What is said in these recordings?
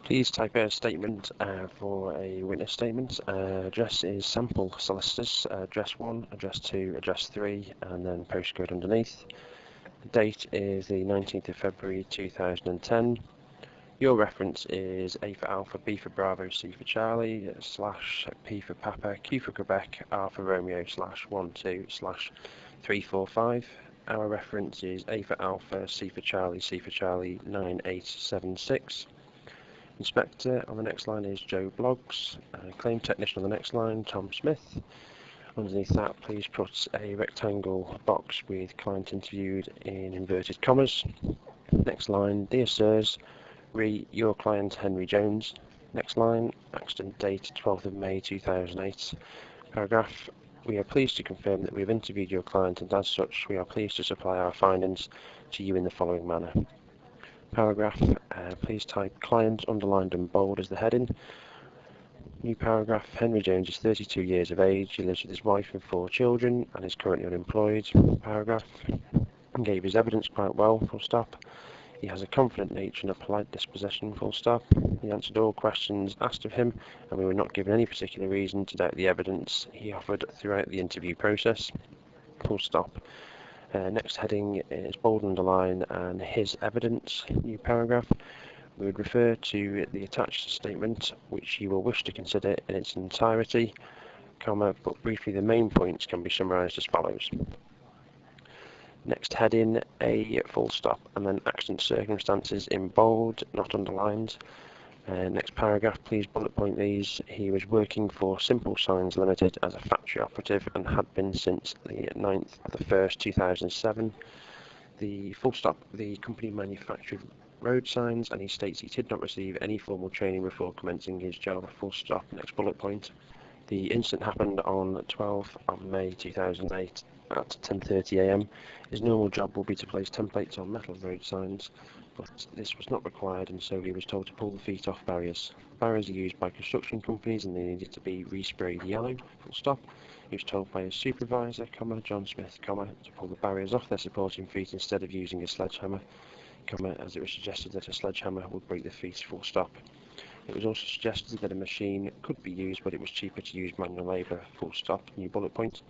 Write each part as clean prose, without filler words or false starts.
Please type a statement for a witness statement. Address is Sample Solicitors, address 1, address 2, address 3, and then postcode underneath. The date is the 19th of February 2010. Your reference is A for Alpha, B for Bravo, C for Charlie, / P for Papa, Q for Quebec, R for Romeo, /12/345. Our reference is A for Alpha, C for Charlie, 9876. Inspector on the next line is Joe Bloggs. Claim technician on the next line, Tom Smith. Underneath that, please put a rectangle box with client interviewed in inverted commas. Next line, dear sirs, re your client Henry Jones. Next line, accident date 12th of May 2008. Paragraph, we are pleased to confirm that we have interviewed your client and as such we are pleased to supply our findings to you in the following manner. Paragraph, please type client underlined and bold as the heading. New paragraph, Henry Jones is 32 years of age, he lives with his wife and 4 children and is currently unemployed. Paragraph, gave his evidence quite well, full stop. He has a confident nature and a polite disposition, full stop. He answered all questions asked of him and we were not given any particular reason to doubt the evidence he offered throughout the interview process, full stop. Next heading is bold underline and his evidence. New paragraph. We would refer to the attached statement, which you will wish to consider in its entirety, but briefly the main points can be summarised as follows. Next heading, A full stop, and then accident circumstances in bold, not underlined. Next paragraph, please bullet point these. He was working for Simple Signs Limited as a factory operative and had been since the 9th of the 1st, 2007. The full stop, the company manufactured road signs and he states he did not receive any formal training before commencing his job, full stop. Next bullet point. The incident happened on 12th of May 2008 at 10:30 a.m. His normal job will be to place templates on metal road signs, but this was not required and so he was told to pull the feet off barriers. Barriers are used by construction companies and they needed to be resprayed yellow, full stop. He was told by his supervisor, John Smith, to pull the barriers off their supporting feet instead of using a sledgehammer, as it was suggested that a sledgehammer would break the feet, full stop. It was also suggested that a machine could be used, but it was cheaper to use manual labour, full stop. New bullet point.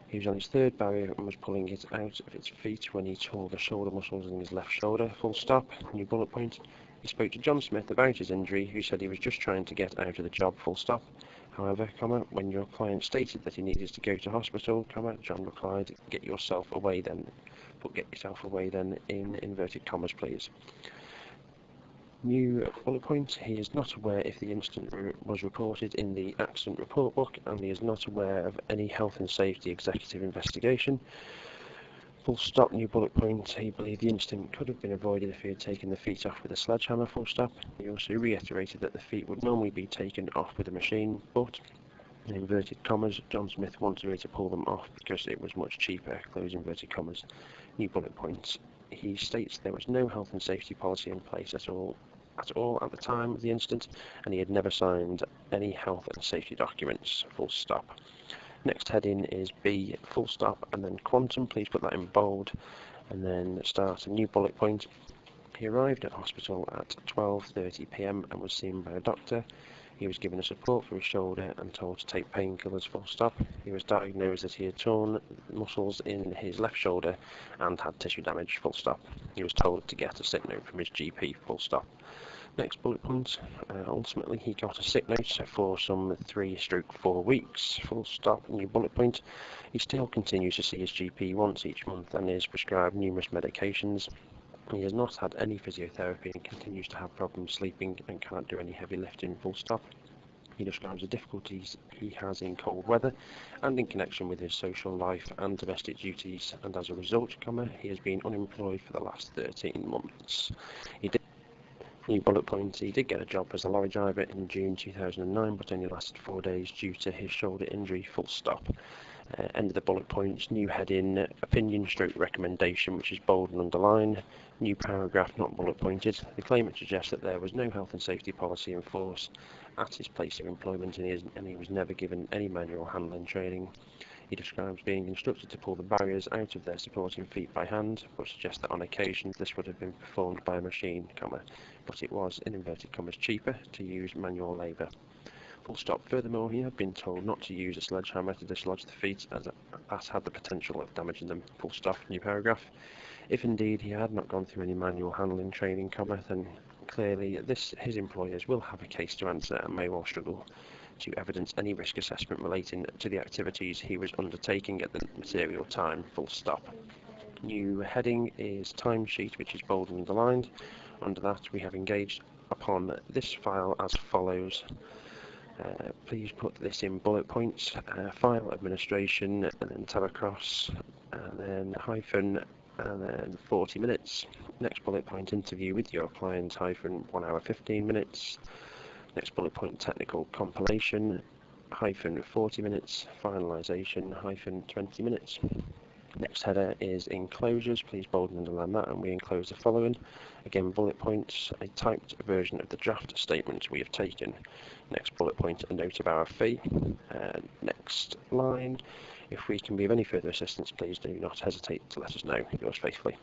He was on his 3rd barrier and was pulling it out of its feet when he tore the shoulder muscles in his left shoulder, full stop. New bullet point. He spoke to John Smith about his injury, who said he was just trying to get out of the job, full stop. However, when your client stated that he needed to go to hospital, John replied, get yourself away then in inverted commas, please. New bullet point, he is not aware if the incident was reported in the accident report book and he is not aware of any health and safety executive investigation. Full stop. New bullet point, he believed the incident could have been avoided if he had taken the feet off with a sledgehammer, full stop. He also reiterated that the feet would normally be taken off with a machine, but, in inverted commas, John Smith wanted me to pull them off because it was much cheaper, close inverted commas. New bullet point, he states there was no health and safety policy in place at all at the time of the incident, and he had never signed any health and safety documents, full stop. Next heading is B, full stop, and then quantum, please put that in bold, and then start a new bullet point. He arrived at hospital at 12:30 p.m. and was seen by a doctor. He was given a support for his shoulder and told to take painkillers, full stop. He was diagnosed that he had torn muscles in his left shoulder and had tissue damage, full stop. He was told to get a sick note from his GP, full stop. Next bullet point, ultimately he got a sick note for some 3-4 weeks, full stop. New bullet point, he still continues to see his GP once each month and is prescribed numerous medications. He has not had any physiotherapy and continues to have problems sleeping and cannot do any heavy lifting, full stop. He describes the difficulties he has in cold weather and in connection with his social life and domestic duties, and as a result, he has been unemployed for the last 13 months. New bullet point, he did get a job as a lorry driver in June 2009, but only lasted 4 days due to his shoulder injury, full stop. End of the bullet points. New heading, opinion stroke recommendation, which is bold and underlined. New paragraph, not bullet pointed. The claimant suggests that there was no health and safety policy in force at his place of employment and he was never given any manual handling training. He describes being instructed to pull the barriers out of their supporting feet by hand, but suggests that on occasions this would have been performed by a machine, but it was, in inverted commas, cheaper to use manual labour. Full stop. Furthermore, he had been told not to use a sledgehammer to dislodge the feet, as that had the potential of damaging them. Full stop. New paragraph. If indeed he had not gone through any manual handling training, then clearly his employers will have a case to answer and may well struggle to evidence any risk assessment relating to the activities he was undertaking at the material time. Full stop. New heading is timesheet, which is bold and underlined. Under that, we have engaged upon this file as follows. Please put this in bullet points, file administration, and then tab across, and then hyphen, and then 40 minutes. Next bullet point, interview with your client, hyphen 1 hour 15 minutes. Next bullet point, technical compilation, hyphen 40 minutes. Finalization, hyphen 20 minutes. Next header is enclosures. Please bold and underline that, and we enclose the following. Again, bullet points, a typed version of the draft statement we have taken. Next bullet point, a note of our fee. Next line, if we can be of any further assistance, please do not hesitate to let us know. Yours faithfully.